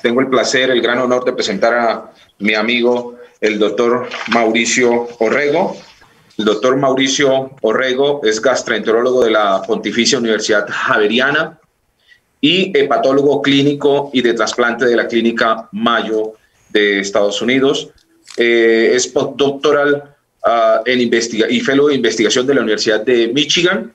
Tengo el placer, el gran honor de presentar a mi amigo, el doctor Mauricio Orrego. El doctor Mauricio Orrego es gastroenterólogo de la Pontificia Universidad Javeriana y hepatólogo clínico y de trasplante de la Clínica Mayo de Estados Unidos. Es postdoctoral y fellow de investigación de la Universidad de Michigan.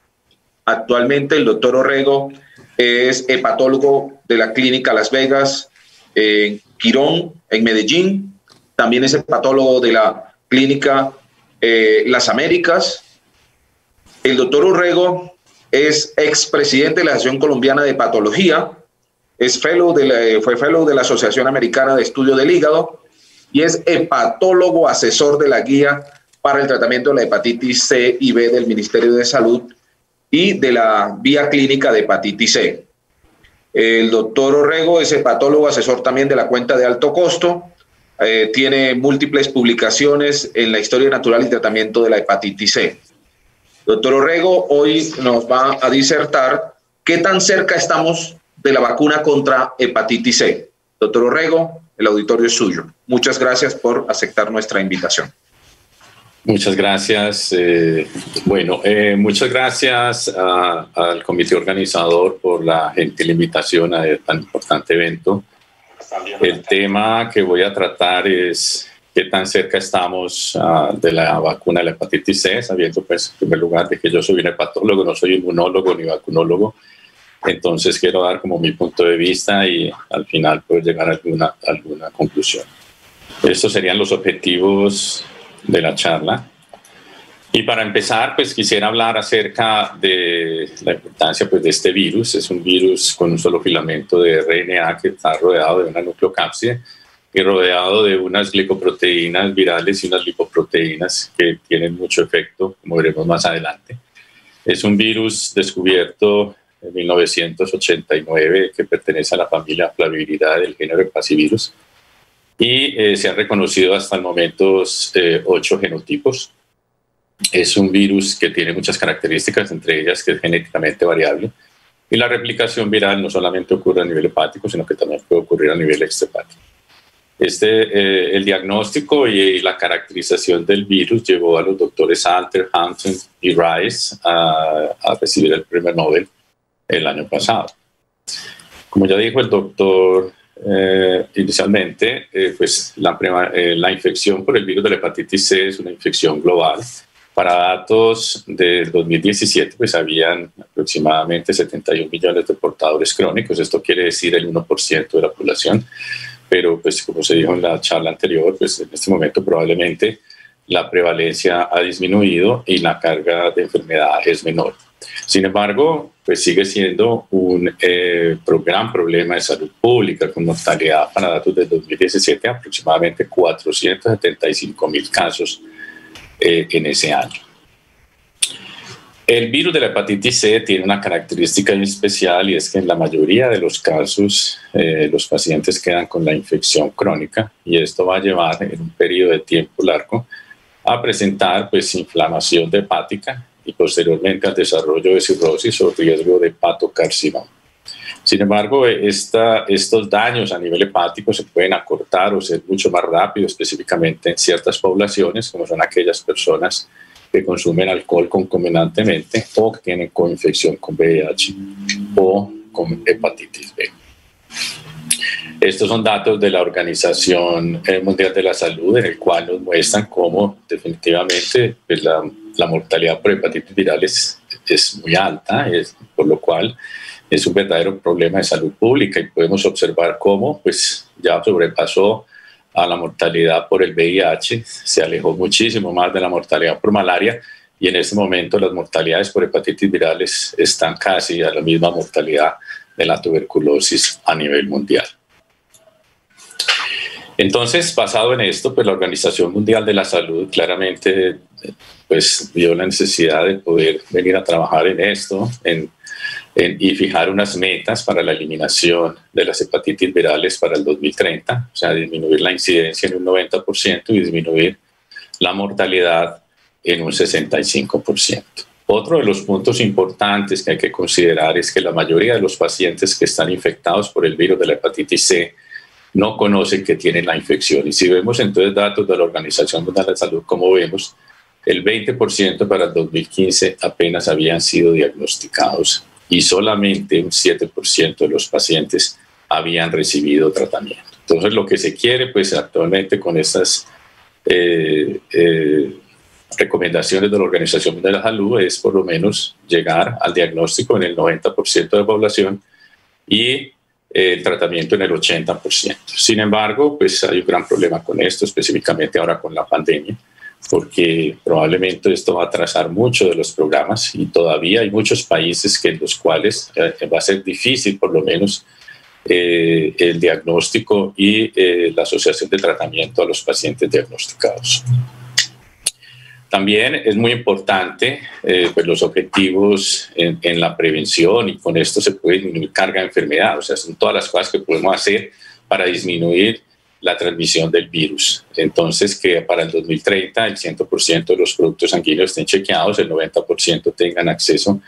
Actualmente el doctor Orrego es hepatólogo de la Clínica Las Vegas, en Quirón, en Medellín. También es hepatólogo de la Clínica Las Américas. El doctor Orrego es expresidente de la Asociación Colombiana de Hepatología, fue fellow de la Asociación Americana de Estudio del Hígado y es hepatólogo asesor de la Guía para el Tratamiento de la Hepatitis C y B del Ministerio de Salud y de la Vía Clínica de Hepatitis C. El doctor Orrego es hepatólogo asesor también de la cuenta de alto costo. Tiene múltiples publicaciones en la historia natural y tratamiento de la hepatitis C. Doctor Orrego, hoy nos va a disertar qué tan cerca estamos de la vacuna contra hepatitis C. Doctor Orrego, el auditorio es suyo. Muchas gracias por aceptar nuestra invitación. Muchas gracias. Muchas gracias al comité organizador por la gentil invitación a tan importante evento. El tema que voy a tratar es qué tan cerca estamos de la vacuna de la hepatitis C, sabiendo pues en primer lugar de que yo soy un hepatólogo, no soy inmunólogo ni vacunólogo. Entonces quiero dar como mi punto de vista y al final poder llegar a alguna conclusión. Estos serían los objetivos de la charla. Y para empezar, pues quisiera hablar acerca de la importancia pues, de este virus. Es un virus con un solo filamento de RNA que está rodeado de una nucleocápside y rodeado de unas glicoproteínas virales y unas lipoproteínas que tienen mucho efecto, como veremos más adelante. Es un virus descubierto en 1989 que pertenece a la familia Flaviviridae del género Epacivirus y se han reconocido hasta el momento 8 genotipos. Es un virus que tiene muchas características, entre ellas que es genéticamente variable y la replicación viral no solamente ocurre a nivel hepático, sino que también puede ocurrir a nivel extrahepático. El diagnóstico y la caracterización del virus llevó a los doctores Alter, Hampton y Rice a recibir el premio Nobel el año pasado. Como ya dijo el doctor inicialmente, pues la infección por el virus de la hepatitis C es una infección global. Para datos del 2017, pues habían aproximadamente 71 millones de portadores crónicos. Esto quiere decir el 1% de la población. Pero, pues, como se dijo en la charla anterior, pues en este momento probablemente la prevalencia ha disminuido y la carga de enfermedad es menor. Sin embargo, pues sigue siendo un gran problema de salud pública, con mortalidad para datos del 2017 aproximadamente 475.000 casos en ese año. El virus de la hepatitis C tiene una característica especial y es que en la mayoría de los casos los pacientes quedan con la infección crónica y esto va a llevar en un periodo de tiempo largo a presentar pues inflamación hepática y posteriormente al desarrollo de cirrosis o riesgo de hepatocarcinoma. Sin embargo, estos daños a nivel hepático se pueden acortar o ser mucho más rápido, específicamente en ciertas poblaciones, como son aquellas personas que consumen alcohol concomitantemente o que tienen coinfección con VIH o con hepatitis B. Estos son datos de la Organización Mundial de la Salud, en el cual nos muestran cómo definitivamente pues, la mortalidad por hepatitis viral es muy alta, por lo cual es un verdadero problema de salud pública y podemos observar cómo pues, ya sobrepasó a la mortalidad por el VIH, se alejó muchísimo más de la mortalidad por malaria y en este momento las mortalidades por hepatitis virales están casi a la misma mortalidad de la tuberculosis a nivel mundial. Entonces, basado en esto, pues la Organización Mundial de la Salud claramente pues, vio la necesidad de poder venir a trabajar en esto, y fijar unas metas para la eliminación de las hepatitis virales para el 2030, o sea, disminuir la incidencia en un 90% y disminuir la mortalidad en un 65%. Otro de los puntos importantes que hay que considerar es que la mayoría de los pacientes que están infectados por el virus de la hepatitis C no conocen que tienen la infección. Y si vemos entonces datos de la Organización Mundial de la Salud, como vemos, el 20% para el 2015 apenas habían sido diagnosticados y solamente un 7% de los pacientes habían recibido tratamiento. Entonces, lo que se quiere, pues actualmente con estas recomendaciones de la Organización Mundial de la Salud es por lo menos llegar al diagnóstico en el 90% de la población y el tratamiento en el 80%. Sin embargo, pues hay un gran problema con esto, específicamente ahora con la pandemia, porque probablemente esto va a atrasar mucho de los programas y todavía hay muchos países en los cuales va a ser difícil por lo menos el diagnóstico y la asociación de tratamiento a los pacientes diagnosticados. También es muy importante pues los objetivos en la prevención, y con esto se puede disminuir carga de enfermedad. O sea, son todas las cosas que podemos hacer para disminuir la transmisión del virus. Entonces, que para el 2030 el 100% de los productos sanguíneos estén chequeados, el 90% tengan acceso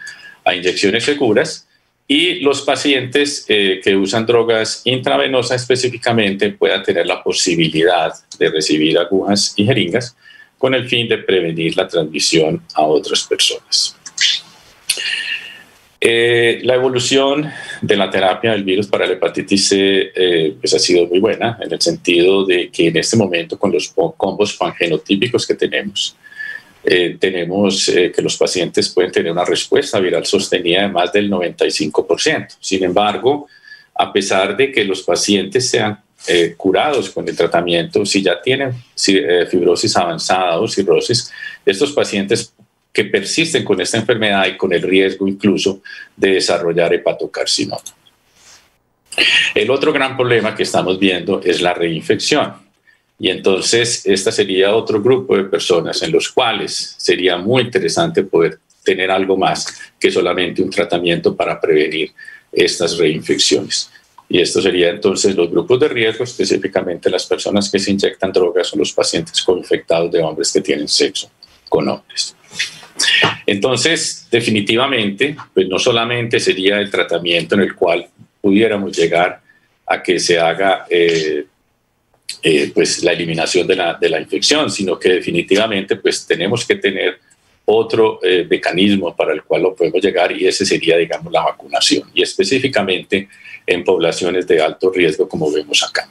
a inyecciones seguras, y los pacientes que usan drogas intravenosas específicamente puedan tener la posibilidad de recibir agujas y jeringas con el fin de prevenir la transmisión a otras personas. La evolución de la terapia del virus para la hepatitis C pues ha sido muy buena, en el sentido de que en este momento, con los combos pangenotípicos que tenemos que los pacientes pueden tener una respuesta viral sostenida de más del 95%. Sin embargo, a pesar de que los pacientes sean curados con el tratamiento, si ya tienen fibrosis avanzada o cirrosis, estos pacientes que persisten con esta enfermedad y con el riesgo incluso de desarrollar hepatocarcinoma. El otro gran problema que estamos viendo es la reinfección. Y entonces, esta sería otro grupo de personas en los cuales sería muy interesante poder tener algo más que solamente un tratamiento para prevenir estas reinfecciones. Y esto sería entonces los grupos de riesgo, específicamente las personas que se inyectan drogas o los pacientes co-infectados de hombres que tienen sexo con hombres. Entonces, definitivamente, pues no solamente sería el tratamiento en el cual pudiéramos llegar a que se haga pues la eliminación de la infección, sino que definitivamente pues tenemos que tener otro mecanismo para el cual lo podemos llegar, y ese sería, digamos, la vacunación, y específicamente en poblaciones de alto riesgo, como vemos acá.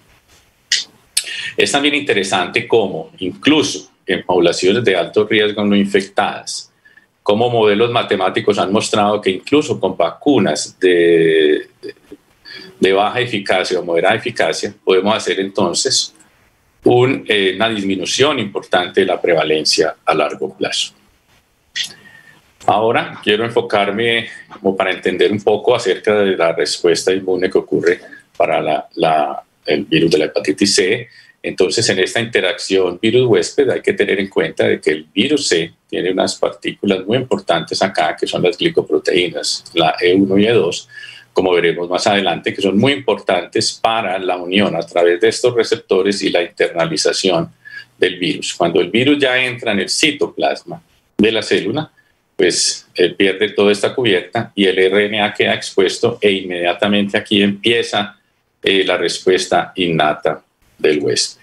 Es también interesante cómo incluso en poblaciones de alto riesgo no infectadas, como modelos matemáticos han mostrado que incluso con vacunas de baja eficacia o moderada eficacia, podemos hacer entonces una disminución importante de la prevalencia a largo plazo. Ahora quiero enfocarme como para entender un poco acerca de la respuesta inmune que ocurre para el virus de la hepatitis C. Entonces, en esta interacción virus-huésped hay que tener en cuenta de que el virus C tiene unas partículas muy importantes acá, que son las glicoproteínas, la E1 y E2, como veremos más adelante, que son muy importantes para la unión a través de estos receptores y la internalización del virus. Cuando el virus ya entra en el citoplasma de la célula, pues pierde toda esta cubierta y el RNA queda expuesto, e inmediatamente aquí empieza la respuesta innata del huésped.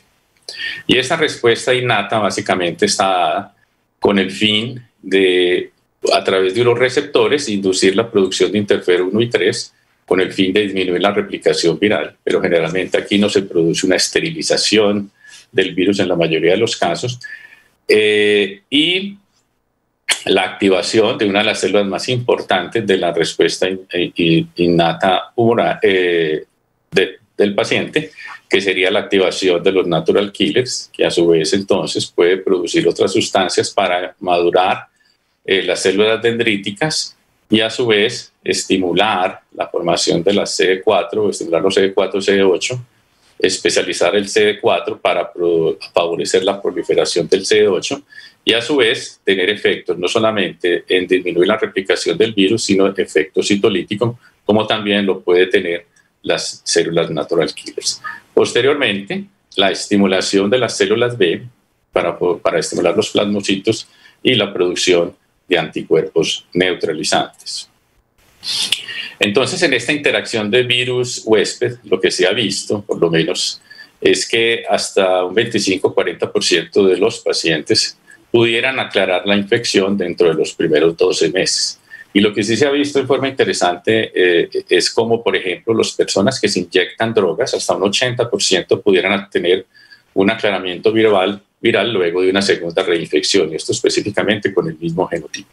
Y esta respuesta innata básicamente está dada con el fin de, a través de unos receptores, inducir la producción de interferón 1 y 3 con el fin de disminuir la replicación viral, pero generalmente aquí no se produce una esterilización del virus en la mayoría de los casos, y la activación de una de las células más importantes de la respuesta innata del paciente, que sería la activación de los natural killers, que a su vez entonces puede producir otras sustancias para madurar las células dendríticas y a su vez estimular la formación de las CD4, estimular los CD4, CD8, especializar el CD4 para favorecer la proliferación del CD8 y a su vez tener efectos no solamente en disminuir la replicación del virus, sino efecto citolítico, como también lo puede tener las células natural killers. Posteriormente, la estimulación de las células B para estimular los plasmocitos y la producción de anticuerpos neutralizantes. Entonces, en esta interacción de virus huésped, lo que se ha visto, por lo menos, es que hasta un 25-40% de los pacientes pudieran aclarar la infección dentro de los primeros 12 meses. Y lo que sí se ha visto en forma interesante es como, por ejemplo, las personas que se inyectan drogas, hasta un 80% pudieran tener un aclaramiento viral luego de una segunda reinfección, y esto específicamente con el mismo genotipo.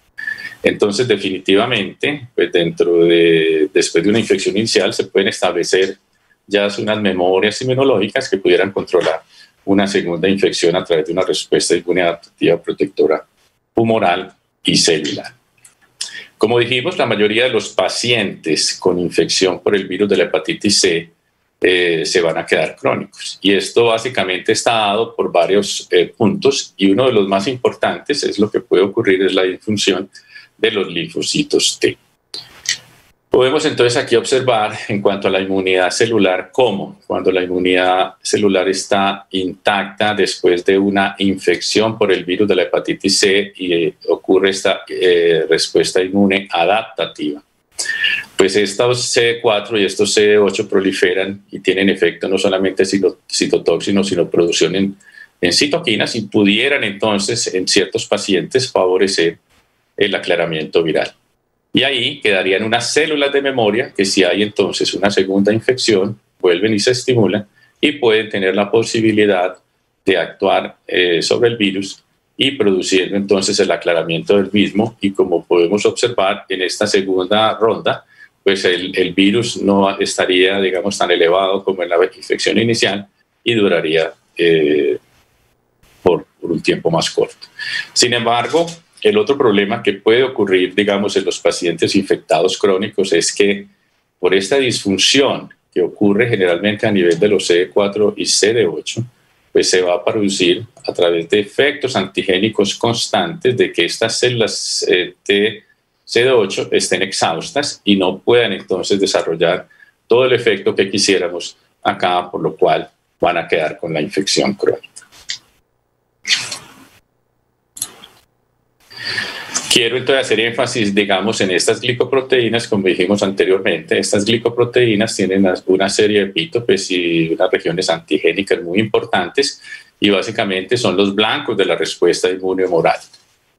Entonces, definitivamente, pues después de una infección inicial se pueden establecer ya unas memorias inmunológicas que pudieran controlar una segunda infección a través de una respuesta inmune adaptativa protectora humoral y celular. Como dijimos, la mayoría de los pacientes con infección por el virus de la hepatitis C se van a quedar crónicos. Y esto básicamente está dado por varios puntos, y uno de los más importantes es lo que puede ocurrir es la disfunción de los linfocitos T. Podemos entonces aquí observar en cuanto a la inmunidad celular cómo cuando la inmunidad celular está intacta después de una infección por el virus de la hepatitis C y ocurre esta respuesta inmune adaptativa, pues estos CD4 y estos CD8 proliferan y tienen efecto no solamente citotóxico, sino producción en citoquinas, y pudieran entonces en ciertos pacientes favorecer el aclaramiento viral. Y ahí quedarían unas células de memoria que, si hay entonces una segunda infección, vuelven y se estimulan y pueden tener la posibilidad de actuar sobre el virus y produciendo entonces el aclaramiento del mismo. Y como podemos observar en esta segunda ronda, pues el virus no estaría, digamos, tan elevado como en la infección inicial y duraría por un tiempo más corto. Sin embargo, el otro problema que puede ocurrir, digamos, en los pacientes infectados crónicos es que por esta disfunción que ocurre generalmente a nivel de los CD4 y CD8, pues se va a producir a través de efectos antigénicos constantes de que estas células CD8 estén exhaustas y no puedan entonces desarrollar todo el efecto que quisiéramos acá, por lo cual van a quedar con la infección crónica. Quiero entonces hacer énfasis, digamos, en estas glicoproteínas, como dijimos anteriormente. Estas glicoproteínas tienen una serie de epítopes y unas regiones antigénicas muy importantes, y básicamente son los blancos de la respuesta inmune humoral.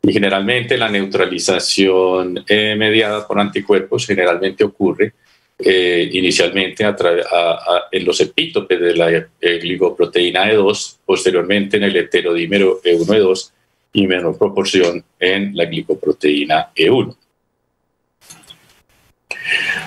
Y generalmente la neutralización mediada por anticuerpos generalmente ocurre inicialmente en los epítopes de la glicoproteína E2, posteriormente en el heterodímero E1-E2, y menor proporción en la glicoproteína E1.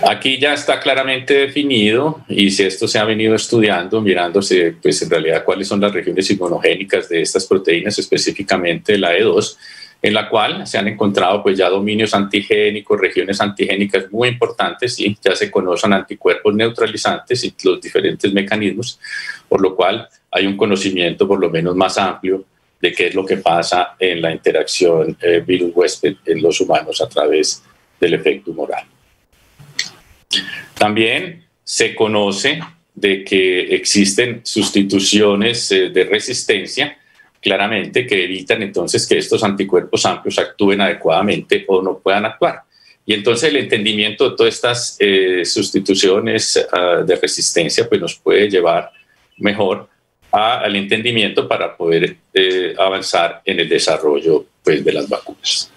Aquí ya está claramente definido, y si esto se ha venido estudiando, mirándose pues en realidad cuáles son las regiones inmunogénicas de estas proteínas, específicamente la E2, en la cual se han encontrado pues ya dominios antigénicos, regiones antigénicas muy importantes, y ya se conocen anticuerpos neutralizantes y los diferentes mecanismos, por lo cual hay un conocimiento por lo menos más amplio de qué es lo que pasa en la interacción virus-huésped en los humanos a través del efecto humoral. También se conoce de que existen sustituciones de resistencia, claramente, que evitan entonces que estos anticuerpos amplios actúen adecuadamente o no puedan actuar. Y entonces el entendimiento de todas estas sustituciones de resistencia pues nos puede llevar mejor al entendimiento para poder avanzar en el desarrollo pues, de las vacunas.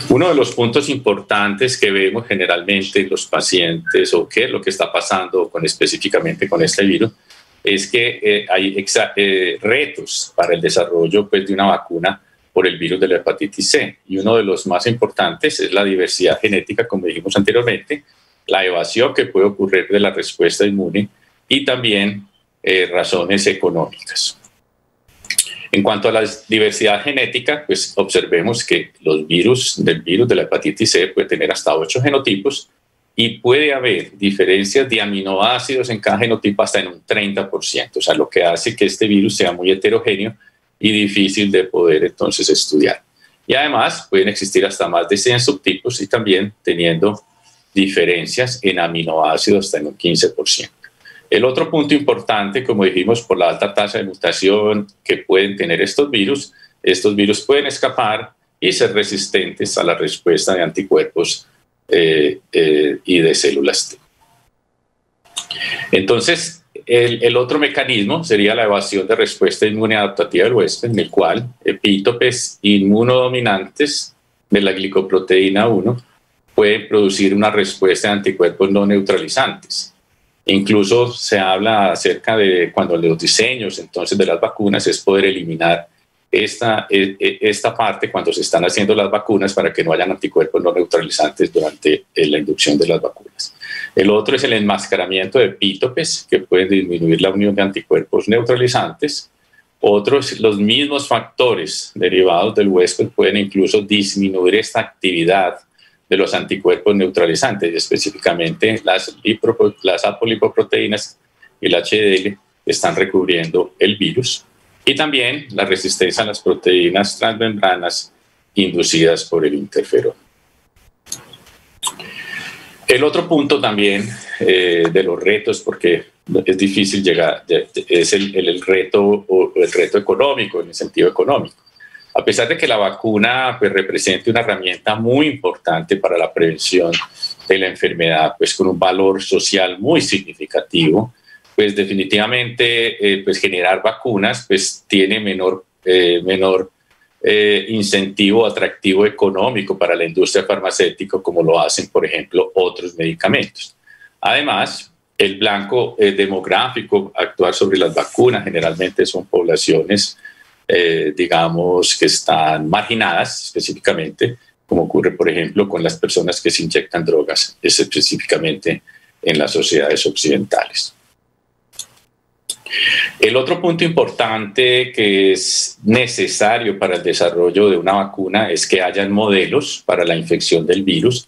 Uno de los puntos importantes que vemos generalmente en los pacientes, o qué es lo que está pasando específicamente con este virus, es que hay retos para el desarrollo pues, de una vacuna por el virus de la hepatitis C. Y uno de los más importantes es la diversidad genética, como dijimos anteriormente, la evasión que puede ocurrir de la respuesta inmune, y también razones económicas. En cuanto a la diversidad genética, pues observemos que el virus de la hepatitis C puede tener hasta 8 genotipos, y puede haber diferencias de aminoácidos en cada genotipo hasta en un 30%, o sea, lo que hace que este virus sea muy heterogéneo y difícil de poder entonces estudiar. Y además pueden existir hasta más de 100 subtipos, y también teniendo diferencias en aminoácidos hasta en un 15%. El otro punto importante, como dijimos, por la alta tasa de mutación que pueden tener estos virus pueden escapar y ser resistentes a la respuesta de anticuerpos y de células T. Entonces, el otro mecanismo sería la evasión de respuesta inmune adaptativa del huésped, en el cual epítopes inmunodominantes de la glicoproteína 1 pueden producir una respuesta de anticuerpos no neutralizantes. Incluso se habla acerca de cuando los diseños entonces de las vacunas es poder eliminar esta parte cuando se están haciendo las vacunas para que no hayan anticuerpos no neutralizantes durante la inducción de las vacunas. El otro es el enmascaramiento de epítopes que pueden disminuir la unión de anticuerpos neutralizantes. Otros, los mismos factores derivados del huésped pueden incluso disminuir esta actividad de los anticuerpos neutralizantes, y específicamente las apolipoproteínas y el HDL están recubriendo el virus, y también la resistencia a las proteínas transmembranas inducidas por el interferón. El otro punto también de los retos, porque es difícil llegar, es el reto económico, en el sentido económico. A pesar de que la vacuna pues, represente una herramienta muy importante para la prevención de la enfermedad, pues con un valor social muy significativo, pues definitivamente pues, generar vacunas pues, tiene menor incentivo atractivo económico para la industria farmacéutica, como lo hacen, por ejemplo, otros medicamentos. Además, el blanco demográfico actuar sobre las vacunas generalmente son poblaciones digamos, que están marginadas específicamente, como ocurre, por ejemplo, con las personas que se inyectan drogas, específicamente en las sociedades occidentales. El otro punto importante que es necesario para el desarrollo de una vacuna es que hayan modelos para la infección del virus.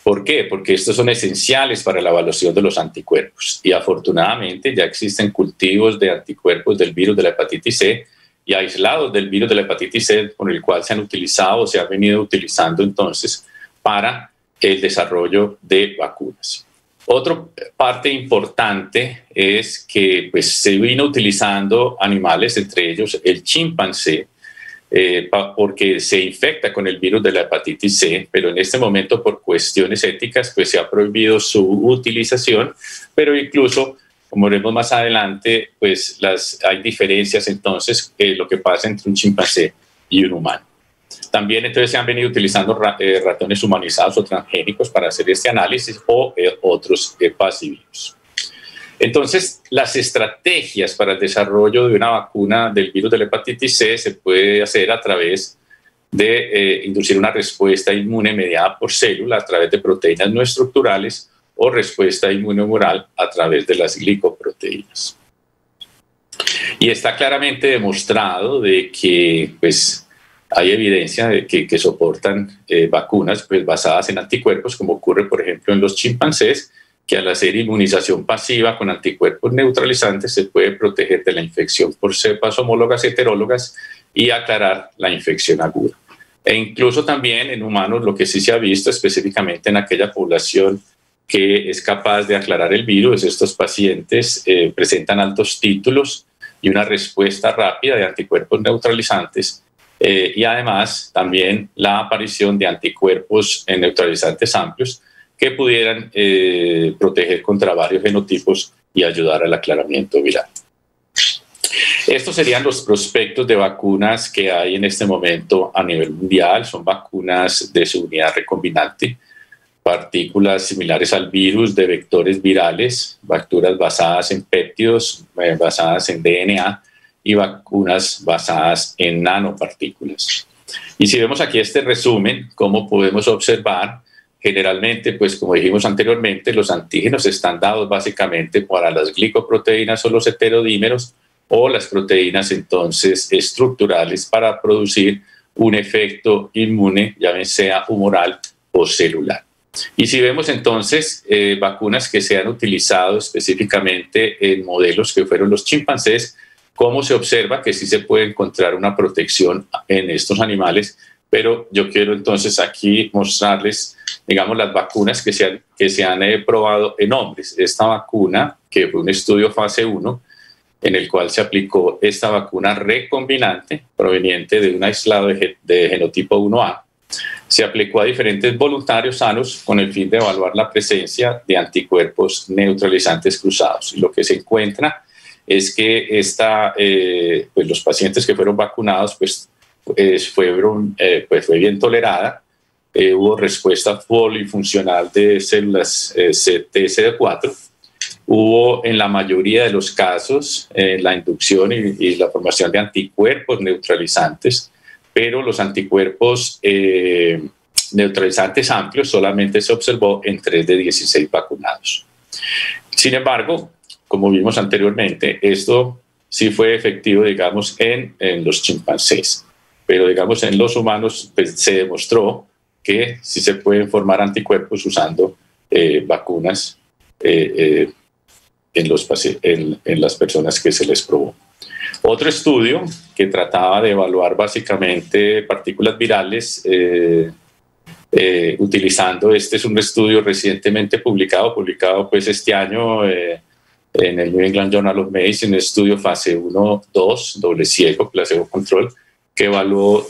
¿Por qué? Porque estos son esenciales para la evaluación de los anticuerpos. Y afortunadamente ya existen cultivos de anticuerpos del virus de la hepatitis C y aislados del virus de la hepatitis C, con el cual se han utilizado o se han venido utilizando entonces para el desarrollo de vacunas. Otra parte importante es que pues, se vino utilizando animales, entre ellos el chimpancé, porque se infecta con el virus de la hepatitis C, pero en este momento por cuestiones éticas pues, se ha prohibido su utilización, pero incluso como veremos más adelante, pues hay diferencias entonces lo que pasa entre un chimpancé y un humano. También entonces se han venido utilizando ratones humanizados o transgénicos para hacer este análisis o otros pasivirus. Entonces, las estrategias para el desarrollo de una vacuna del virus de la hepatitis C se puede hacer a través de inducir una respuesta inmune mediada por célula a través de proteínas no estructurales o respuesta inmunohumoral a través de las glicoproteínas. Y está claramente demostrado de que pues, hay evidencia de que soportan vacunas pues, basadas en anticuerpos, como ocurre, por ejemplo, en los chimpancés, que al hacer inmunización pasiva con anticuerpos neutralizantes se puede proteger de la infección por cepas homólogas heterólogas y aclarar la infección aguda. E incluso también en humanos lo que sí se ha visto específicamente en aquella población que es capaz de aclarar el virus, estos pacientes presentan altos títulos y una respuesta rápida de anticuerpos neutralizantes y además también la aparición de anticuerpos neutralizantes amplios que pudieran proteger contra varios genotipos y ayudar al aclaramiento viral. Estos serían los prospectos de vacunas que hay en este momento a nivel mundial. Son vacunas de subunidad recombinante, partículas similares al virus de vectores virales, vacunas basadas en péptidos, basadas en DNA y vacunas basadas en nanopartículas. Y si vemos aquí este resumen, como podemos observar, generalmente, pues como dijimos anteriormente, los antígenos están dados básicamente para las glicoproteínas o los heterodímeros o las proteínas entonces estructurales para producir un efecto inmune, ya sea humoral o celular. Y si vemos entonces vacunas que se han utilizado específicamente en modelos que fueron los chimpancés, cómo se observa que sí se puede encontrar una protección en estos animales, pero yo quiero entonces aquí mostrarles, digamos, las vacunas que se han probado en hombres. Esta vacuna, que fue un estudio fase 1, en el cual se aplicó esta vacuna recombinante proveniente de un aislado de genotipo 1A, Se aplicó a diferentes voluntarios sanos con el fin de evaluar la presencia de anticuerpos neutralizantes cruzados. Y lo que se encuentra es que pues los pacientes que fueron vacunados fue bien tolerada. Hubo respuesta polifuncional de células TCD4. Hubo en la mayoría de los casos la inducción y la formación de anticuerpos neutralizantes, pero los anticuerpos neutralizantes amplios solamente se observó en 3 de 16 vacunados. Sin embargo, como vimos anteriormente, esto sí fue efectivo, digamos, en los chimpancés, pero digamos en los humanos pues, se demostró que sí se pueden formar anticuerpos usando vacunas en las personas que se les probó. Otro estudio que trataba de evaluar básicamente partículas virales utilizando, este es un estudio recientemente publicado pues este año en el New England Journal of Medicine, un estudio fase 1-2, doble ciego, placebo control, que evaluó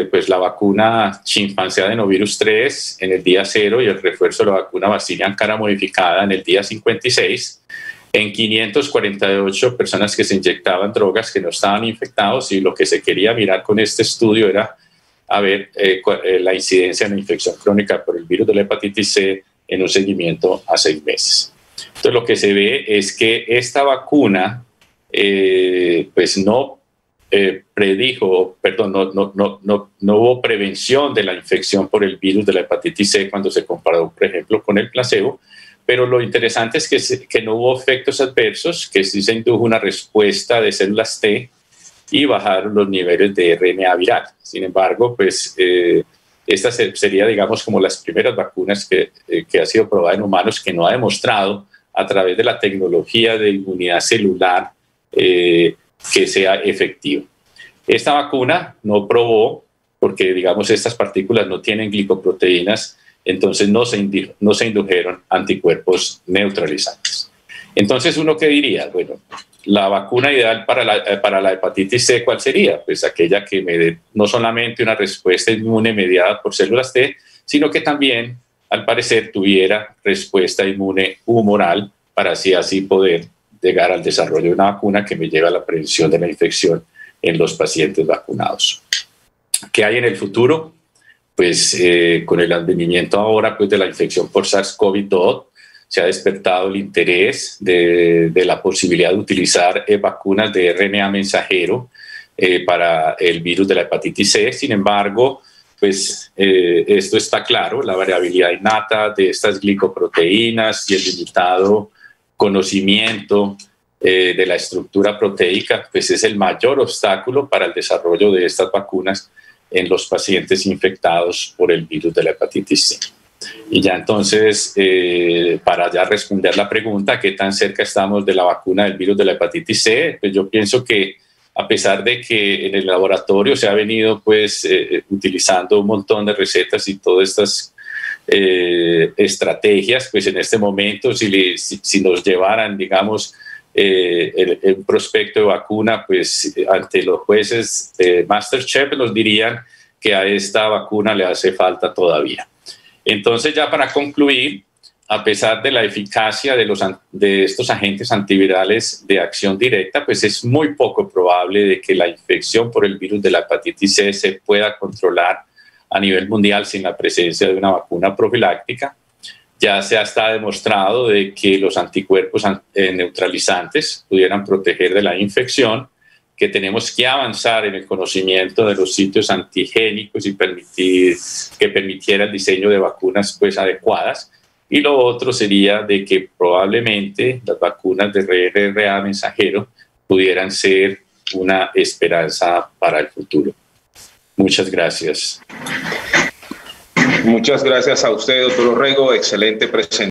pues la vacuna chimpancé adenovirus 3 en el día 0 y el refuerzo de la vacuna Bacillia Ankara modificada en el día 56 en 548 personas que se inyectaban drogas que no estaban infectados, y lo que se quería mirar con este estudio era a ver la incidencia de una infección crónica por el virus de la hepatitis C en un seguimiento a 6 meses. Entonces lo que se ve es que esta vacuna pues no no hubo prevención de la infección por el virus de la hepatitis C cuando se comparó, por ejemplo, con el placebo, pero lo interesante es que no hubo efectos adversos, que sí se indujo una respuesta de células T y bajaron los niveles de RNA viral. Sin embargo, pues esta sería, digamos, como las primeras vacunas que ha sido probada en humanos, que no ha demostrado a través de la tecnología de inmunidad celular que sea efectivo. Esta vacuna no probó, porque digamos estas partículas no tienen glicoproteínas, entonces no se indujeron anticuerpos neutralizantes. Entonces uno ¿qué diría? Bueno, la vacuna ideal para la hepatitis C, ¿cuál sería? Pues aquella que me dé no solamente una respuesta inmune mediada por células T, sino que también, al parecer, tuviera respuesta inmune humoral para así poder llegar al desarrollo de una vacuna que me lleve a la prevención de la infección en los pacientes vacunados. ¿Qué hay en el futuro? Pues con el advenimiento ahora pues, de la infección por SARS-CoV-2 se ha despertado el interés de la posibilidad de utilizar vacunas de RNA mensajero para el virus de la hepatitis C. Sin embargo, pues esto está claro, la variabilidad innata de estas glicoproteínas y el limitado conocimiento de la estructura proteica, pues es el mayor obstáculo para el desarrollo de estas vacunas en los pacientes infectados por el virus de la hepatitis C. Y ya entonces, para ya responder la pregunta, ¿qué tan cerca estamos de la vacuna del virus de la hepatitis C? Pues yo pienso que a pesar de que en el laboratorio se ha venido pues utilizando un montón de recetas y todas estas estrategias, pues en este momento si nos llevaran, digamos, el prospecto de vacuna, pues ante los jueces de MasterChef nos dirían que a esta vacuna le hace falta todavía. Entonces, ya para concluir, a pesar de la eficacia de estos agentes antivirales de acción directa, pues es muy poco probable de que la infección por el virus de la hepatitis C se pueda controlar a nivel mundial sin la presencia de una vacuna profiláctica. Ya se ha estado demostrado de que los anticuerpos neutralizantes pudieran proteger de la infección, que tenemos que avanzar en el conocimiento de los sitios antigénicos y que permitiera el diseño de vacunas pues, adecuadas. Y lo otro sería de que probablemente las vacunas de RNA mensajero pudieran ser una esperanza para el futuro. Muchas gracias. Muchas gracias a usted, doctor Orrego. Excelente presentación.